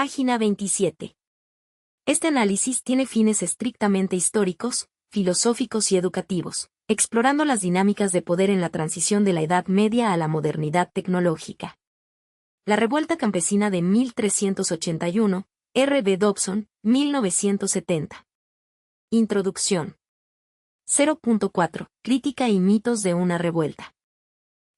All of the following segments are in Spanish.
Página 27. Este análisis tiene fines estrictamente históricos, filosóficos y educativos, explorando las dinámicas de poder en la transición de la Edad Media a la modernidad tecnológica. La revuelta campesina de 1381, R. B. Dobson, 1970. Introducción. 0.4. Crítica y mitos de una revuelta.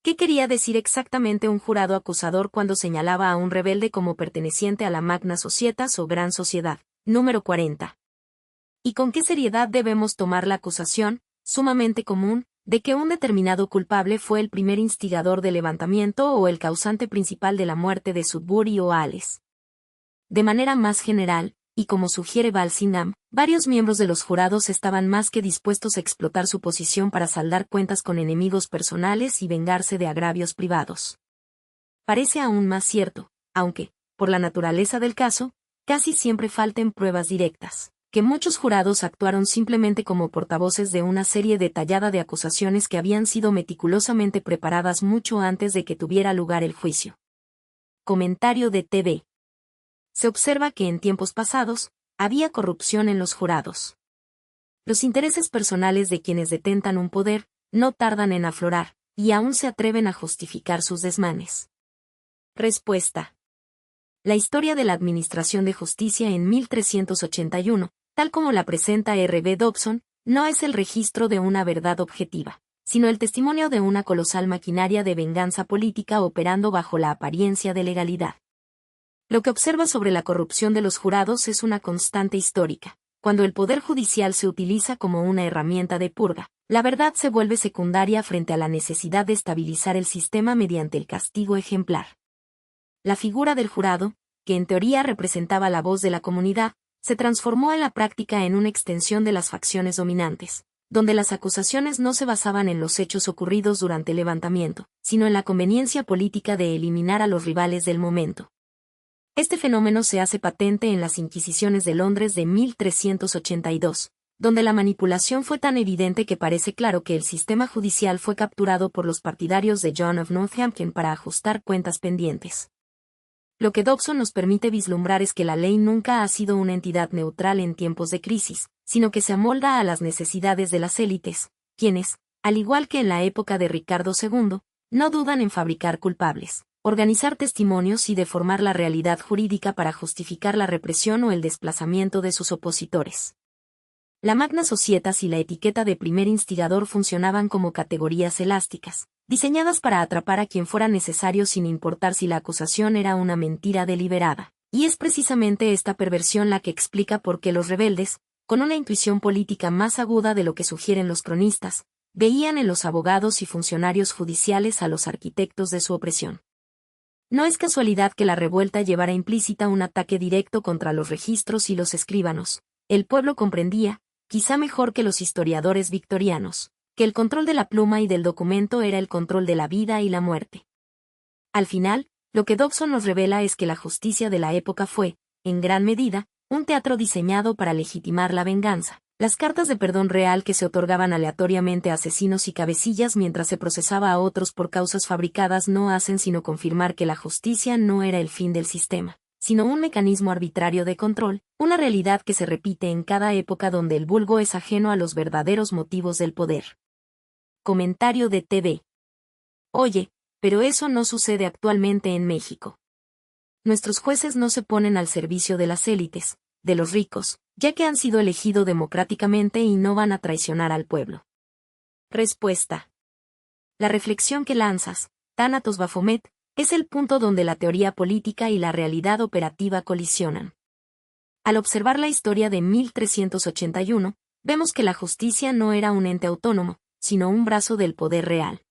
¿Qué quería decir exactamente un jurado acusador cuando señalaba a un rebelde como perteneciente a la Magna Societas o Gran Sociedad? Número 40. ¿Y con qué seriedad debemos tomar la acusación, sumamente común, de que un determinado culpable fue el primer instigador del levantamiento o el causante principal de la muerte de Sudbury o Ales? De manera más general, y como sugiere Walsingham, varios miembros de los jurados estaban más que dispuestos a explotar su posición para saldar cuentas con enemigos personales y vengarse de agravios privados. Parece aún más cierto, aunque, por la naturaleza del caso, casi siempre falten pruebas directas, que muchos jurados actuaron simplemente como portavoces de una serie detallada de acusaciones que habían sido meticulosamente preparadas mucho antes de que tuviera lugar el juicio. Comentario de TV. Se observa que en tiempos pasados, había corrupción en los jurados. Los intereses personales de quienes detentan un poder, no tardan en aflorar, y aún se atreven a justificar sus desmanes. Respuesta. La historia de la Administración de Justicia en 1381, tal como la presenta R. B. Dobson, no es el registro de una verdad objetiva, sino el testimonio de una colosal maquinaria de venganza política operando bajo la apariencia de legalidad. Lo que observa sobre la corrupción de los jurados es una constante histórica. Cuando el poder judicial se utiliza como una herramienta de purga, la verdad se vuelve secundaria frente a la necesidad de estabilizar el sistema mediante el castigo ejemplar. La figura del jurado, que en teoría representaba la voz de la comunidad, se transformó en la práctica en una extensión de las facciones dominantes, donde las acusaciones no se basaban en los hechos ocurridos durante el levantamiento, sino en la conveniencia política de eliminar a los rivales del momento. Este fenómeno se hace patente en las Inquisiciones de Londres de 1382, donde la manipulación fue tan evidente que parece claro que el sistema judicial fue capturado por los partidarios de John of Northampton para ajustar cuentas pendientes. Lo que Dobson nos permite vislumbrar es que la ley nunca ha sido una entidad neutral en tiempos de crisis, sino que se amolda a las necesidades de las élites, quienes, al igual que en la época de Ricardo II, no dudan en fabricar culpables, organizar testimonios y deformar la realidad jurídica para justificar la represión o el desplazamiento de sus opositores. La Magna Societas y la etiqueta de primer instigador funcionaban como categorías elásticas, diseñadas para atrapar a quien fuera necesario sin importar si la acusación era una mentira deliberada. Y es precisamente esta perversión la que explica por qué los rebeldes, con una intuición política más aguda de lo que sugieren los cronistas, veían en los abogados y funcionarios judiciales a los arquitectos de su opresión. No es casualidad que la revuelta llevara implícita un ataque directo contra los registros y los escribanos. El pueblo comprendía, quizá mejor que los historiadores victorianos, que el control de la pluma y del documento era el control de la vida y la muerte. Al final, lo que Dobson nos revela es que la justicia de la época fue, en gran medida, un teatro diseñado para legitimar la venganza. Las cartas de perdón real que se otorgaban aleatoriamente a asesinos y cabecillas mientras se procesaba a otros por causas fabricadas no hacen sino confirmar que la justicia no era el fin del sistema, sino un mecanismo arbitrario de control, una realidad que se repite en cada época donde el vulgo es ajeno a los verdaderos motivos del poder. Comentario de TV. Oye, pero eso no sucede actualmente en México. Nuestros jueces no se ponen al servicio de las élites, de los ricos, ya que han sido elegidos democráticamente y no van a traicionar al pueblo. Respuesta. La reflexión que lanzas, Thanatos Baphomet, es el punto donde la teoría política y la realidad operativa colisionan. Al observar la historia de 1381, vemos que la justicia no era un ente autónomo, sino un brazo del poder real.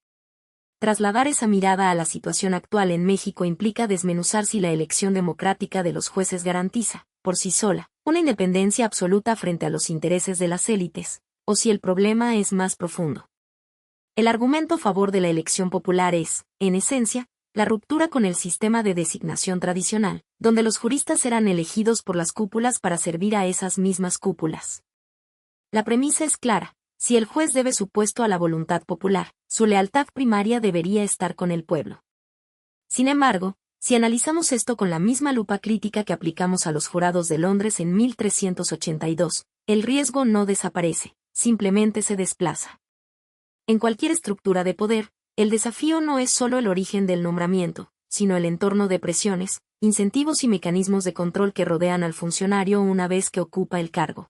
Trasladar esa mirada a la situación actual en México implica desmenuzar si la elección democrática de los jueces garantiza, por sí sola, una independencia absoluta frente a los intereses de las élites, o si el problema es más profundo. El argumento a favor de la elección popular es, en esencia, la ruptura con el sistema de designación tradicional, donde los juristas eran elegidos por las cúpulas para servir a esas mismas cúpulas. La premisa es clara: si el juez debe su puesto a la voluntad popular, su lealtad primaria debería estar con el pueblo. Sin embargo, Si analizamos esto con la misma lupa crítica que aplicamos a los jurados de Londres en 1382, el riesgo no desaparece, simplemente se desplaza. En cualquier estructura de poder, el desafío no es solo el origen del nombramiento, sino el entorno de presiones, incentivos y mecanismos de control que rodean al funcionario una vez que ocupa el cargo.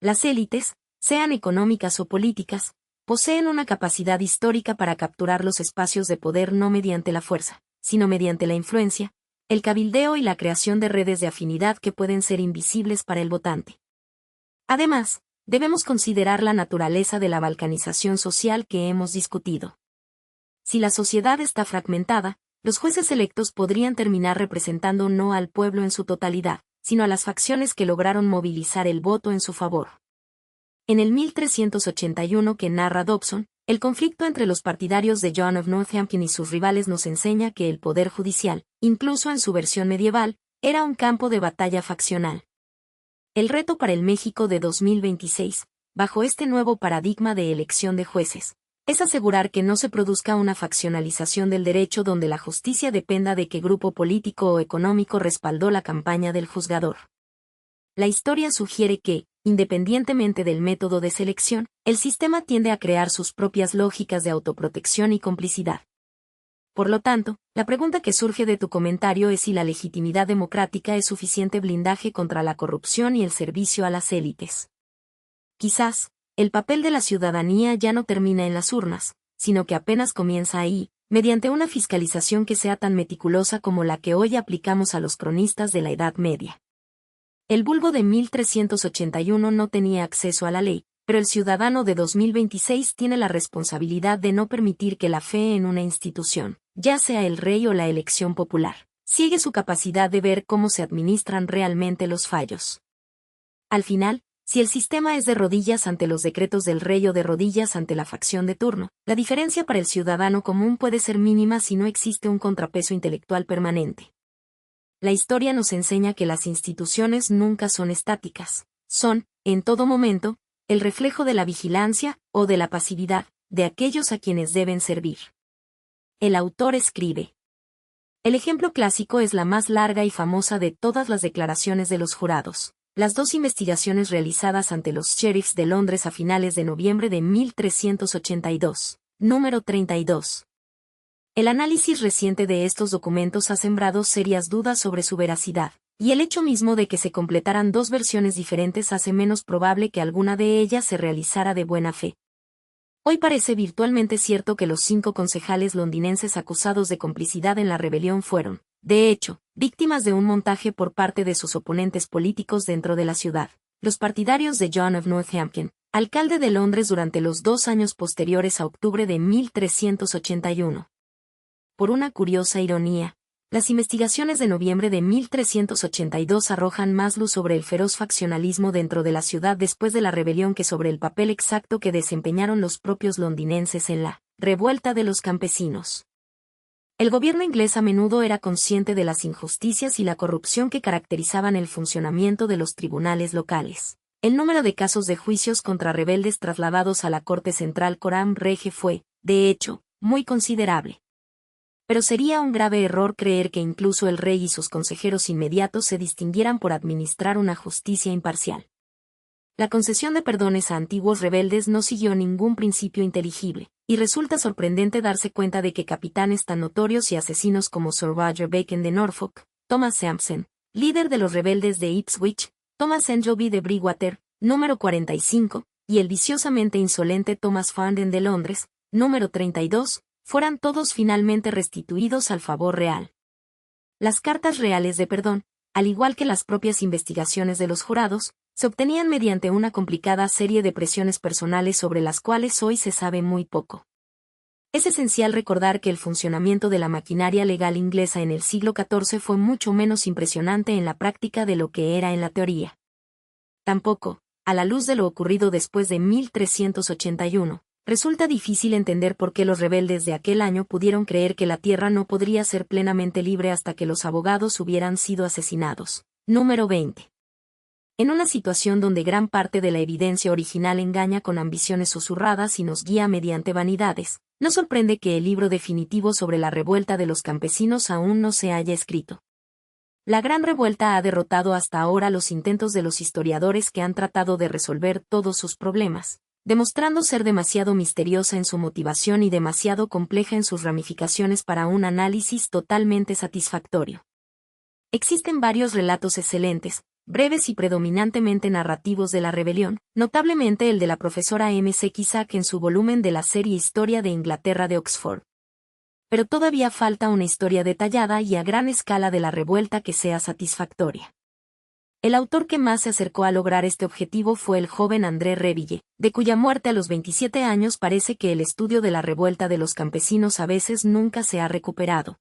Las élites, sean económicas o políticas, poseen una capacidad histórica para capturar los espacios de poder no mediante la fuerza, sino mediante la influencia, el cabildeo y la creación de redes de afinidad que pueden ser invisibles para el votante. Además, debemos considerar la naturaleza de la balcanización social que hemos discutido. Si la sociedad está fragmentada, los jueces electos podrían terminar representando no al pueblo en su totalidad, sino a las facciones que lograron movilizar el voto en su favor. En el 1381 que narra Dobson, el conflicto entre los partidarios de John of Northampton y sus rivales nos enseña que el poder judicial, incluso en su versión medieval, era un campo de batalla faccional. El reto para el México de 2026, bajo este nuevo paradigma de elección de jueces, es asegurar que no se produzca una faccionalización del derecho donde la justicia dependa de qué grupo político o económico respaldó la campaña del juzgador. La historia sugiere que, independientemente del método de selección, el sistema tiende a crear sus propias lógicas de autoprotección y complicidad. Por lo tanto, la pregunta que surge de tu comentario es si la legitimidad democrática es suficiente blindaje contra la corrupción y el servicio a las élites. Quizás, el papel de la ciudadanía ya no termina en las urnas, sino que apenas comienza ahí, mediante una fiscalización que sea tan meticulosa como la que hoy aplicamos a los cronistas de la Edad Media. El vulgo de 1381 no tenía acceso a la ley, pero el ciudadano de 2026 tiene la responsabilidad de no permitir que la fe en una institución, ya sea el rey o la elección popular, ciegue su capacidad de ver cómo se administran realmente los fallos. Al final, si el sistema es de rodillas ante los decretos del rey o de rodillas ante la facción de turno, la diferencia para el ciudadano común puede ser mínima si no existe un contrapeso intelectual permanente. La historia nos enseña que las instituciones nunca son estáticas, son, en todo momento, el reflejo de la vigilancia, o de la pasividad, de aquellos a quienes deben servir. El autor escribe. El ejemplo clásico es la más larga y famosa de todas las declaraciones de los jurados, las dos investigaciones realizadas ante los sheriffs de Londres a finales de noviembre de 1382, número 32. El análisis reciente de estos documentos ha sembrado serias dudas sobre su veracidad, y el hecho mismo de que se completaran dos versiones diferentes hace menos probable que alguna de ellas se realizara de buena fe. Hoy parece virtualmente cierto que los 5 concejales londinenses acusados de complicidad en la rebelión fueron, de hecho, víctimas de un montaje por parte de sus oponentes políticos dentro de la ciudad, los partidarios de John of Northampton, alcalde de Londres durante los 2 años posteriores a octubre de 1381. Por una curiosa ironía, las investigaciones de noviembre de 1382 arrojan más luz sobre el feroz faccionalismo dentro de la ciudad después de la rebelión que sobre el papel exacto que desempeñaron los propios londinenses en la revuelta de los campesinos. El gobierno inglés a menudo era consciente de las injusticias y la corrupción que caracterizaban el funcionamiento de los tribunales locales. El número de casos de juicios contra rebeldes trasladados a la Corte Central Coram Rege fue, de hecho, muy considerable. Pero sería un grave error creer que incluso el rey y sus consejeros inmediatos se distinguieran por administrar una justicia imparcial. La concesión de perdones a antiguos rebeldes no siguió ningún principio inteligible, y resulta sorprendente darse cuenta de que capitanes tan notorios y asesinos como Sir Roger Bacon de Norfolk, Thomas Sampson, líder de los rebeldes de Ipswich, Thomas Engelby de Bridgwater, número 45, y el viciosamente insolente Thomas Farndon de Londres, número 32, fueran todos finalmente restituidos al favor real. Las cartas reales de perdón, al igual que las propias investigaciones de los jurados, se obtenían mediante una complicada serie de presiones personales sobre las cuales hoy se sabe muy poco. Es esencial recordar que el funcionamiento de la maquinaria legal inglesa en el siglo XIV fue mucho menos impresionante en la práctica de lo que era en la teoría. Tampoco, a la luz de lo ocurrido después de 1381, resulta difícil entender por qué los rebeldes de aquel año pudieron creer que la tierra no podría ser plenamente libre hasta que los abogados hubieran sido asesinados. Número 20. En una situación donde gran parte de la evidencia original engaña con ambiciones susurradas y nos guía mediante vanidades, No sorprende que el libro definitivo sobre la revuelta de los campesinos aún no se haya escrito. La Gran Revuelta ha derrotado hasta ahora los intentos de los historiadores que han tratado de resolver todos sus problemas, demostrando ser demasiado misteriosa en su motivación y demasiado compleja en sus ramificaciones para un análisis totalmente satisfactorio. Existen varios relatos excelentes, breves y predominantemente narrativos de la rebelión, notablemente el de la profesora M.C. Cusack en su volumen de la serie Historia de Inglaterra de Oxford. Pero todavía falta una historia detallada y a gran escala de la revuelta que sea satisfactoria. El autor que más se acercó a lograr este objetivo fue el joven André Reville, de cuya muerte a los 27 años parece que el estudio de la revuelta de los campesinos a veces nunca se ha recuperado.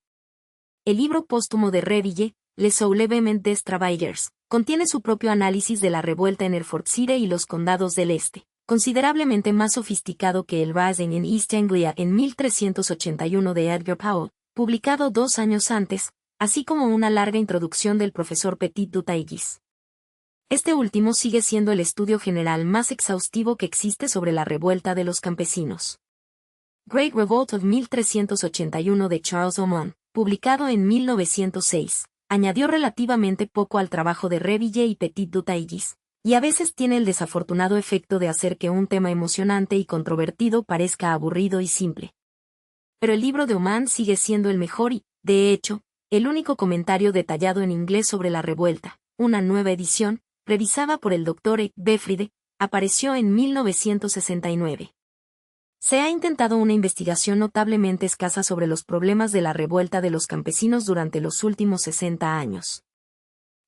El libro póstumo de Reville, Les Soulèvements des Travailleurs, contiene su propio análisis de la revuelta en Hertfordshire y los condados del Este, considerablemente más sofisticado que el Rising in East Anglia en 1381 de Edgar Powell, publicado 2 años antes, así como una larga introducción del profesor Petit du Taillis. Este último sigue siendo el estudio general más exhaustivo que existe sobre la revuelta de los campesinos. Great Revolt of 1381 de Charles Aumont, publicado en 1906, añadió relativamente poco al trabajo de Reville y Petit du Taillis, y a veces tiene el desafortunado efecto de hacer que un tema emocionante y controvertido parezca aburrido y simple. Pero el libro de Aumont sigue siendo el mejor y, de hecho, el único comentario detallado en inglés sobre la revuelta. Una nueva edición, revisada por el Dr. E. Befride, apareció en 1969. Se ha intentado una investigación notablemente escasa sobre los problemas de la revuelta de los campesinos durante los últimos 60 años.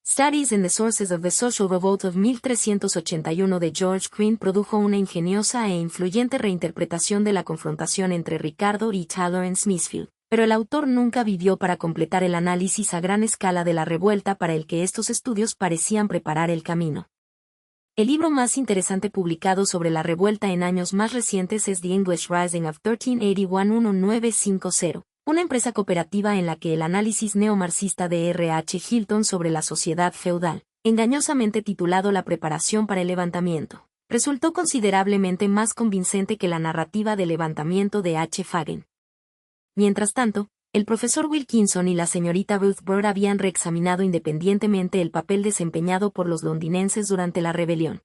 Studies in the Sources of the Social Revolt of 1381 de George Quinn produjo una ingeniosa e influyente reinterpretación de la confrontación entre Ricardo y Taylor en Smithfield, pero el autor nunca vivió para completar el análisis a gran escala de la revuelta para el que estos estudios parecían preparar el camino. El libro más interesante publicado sobre la revuelta en años más recientes es The English Rising of 1381-1950, una empresa cooperativa en la que el análisis neomarxista de R. H. Hilton sobre la sociedad feudal, engañosamente titulado La preparación para el levantamiento, resultó considerablemente más convincente que la narrativa del levantamiento de H. Fagen. Mientras tanto, el profesor Wilkinson y la señorita Ruth Bird habían reexaminado independientemente el papel desempeñado por los londinenses durante la rebelión.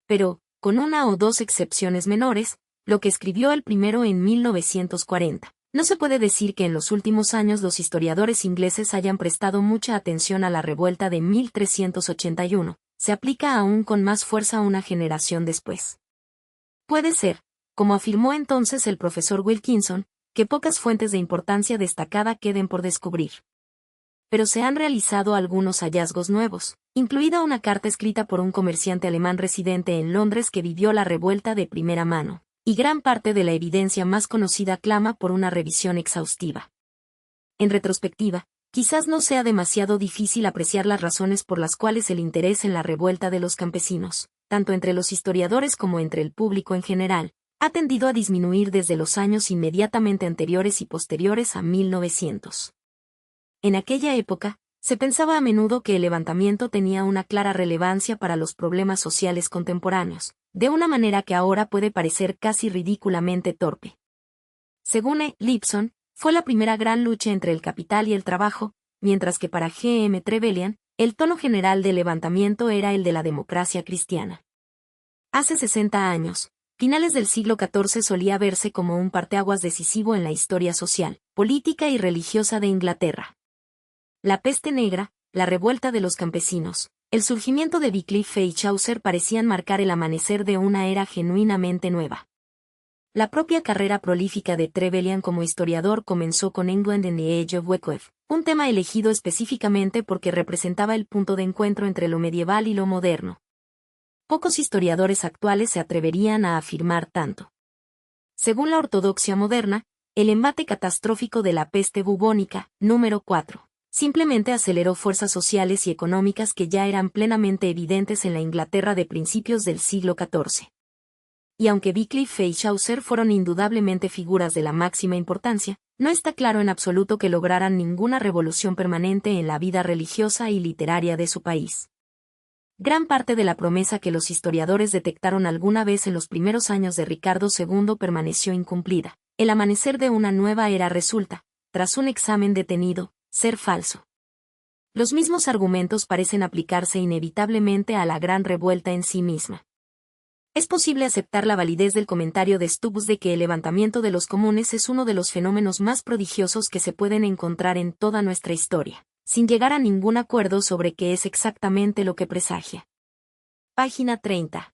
Pero, con una o dos excepciones menores, lo que escribió el primero en 1940, no se puede decir que en los últimos años los historiadores ingleses hayan prestado mucha atención a la revuelta de 1381, se aplica aún con más fuerza una generación después. Puede ser, como afirmó entonces el profesor Wilkinson, que pocas fuentes de importancia destacada queden por descubrir. Pero se han realizado algunos hallazgos nuevos, incluida una carta escrita por un comerciante alemán residente en Londres que vivió la revuelta de primera mano, y gran parte de la evidencia más conocida clama por una revisión exhaustiva. En retrospectiva, quizás no sea demasiado difícil apreciar las razones por las cuales el interés en la revuelta de los campesinos, tanto entre los historiadores como entre el público en general, ha tendido a disminuir desde los años inmediatamente anteriores y posteriores a 1900. En aquella época, se pensaba a menudo que el levantamiento tenía una clara relevancia para los problemas sociales contemporáneos, de una manera que ahora puede parecer casi ridículamente torpe. Según E. Lipson, fue la primera gran lucha entre el capital y el trabajo, mientras que para G. M. Trevelyan, el tono general del levantamiento era el de la democracia cristiana. Hace 60 años, finales del siglo XIV solía verse como un parteaguas decisivo en la historia social, política y religiosa de Inglaterra. La peste negra, la revuelta de los campesinos, el surgimiento de Wycliffe y Chaucer parecían marcar el amanecer de una era genuinamente nueva. La propia carrera prolífica de Trevelyan como historiador comenzó con England in the Age of Wycliffe, un tema elegido específicamente porque representaba el punto de encuentro entre lo medieval y lo moderno. Pocos historiadores actuales se atreverían a afirmar tanto. Según la ortodoxia moderna, el embate catastrófico de la peste bubónica, número 4, simplemente aceleró fuerzas sociales y económicas que ya eran plenamente evidentes en la Inglaterra de principios del siglo XIV. Y aunque Wycliffe y Chaucer fueron indudablemente figuras de la máxima importancia, no está claro en absoluto que lograran ninguna revolución permanente en la vida religiosa y literaria de su país. Gran parte de la promesa que los historiadores detectaron alguna vez en los primeros años de Ricardo II permaneció incumplida, El amanecer de una nueva era resulta, tras un examen detenido, ser falso. Los mismos argumentos parecen aplicarse inevitablemente a la gran revuelta en sí misma. Es posible aceptar la validez del comentario de Stubbs de que el levantamiento de los comunes es uno de los fenómenos más prodigiosos que se pueden encontrar en toda nuestra historia, sin llegar a ningún acuerdo sobre qué es exactamente lo que presagia. Página 30.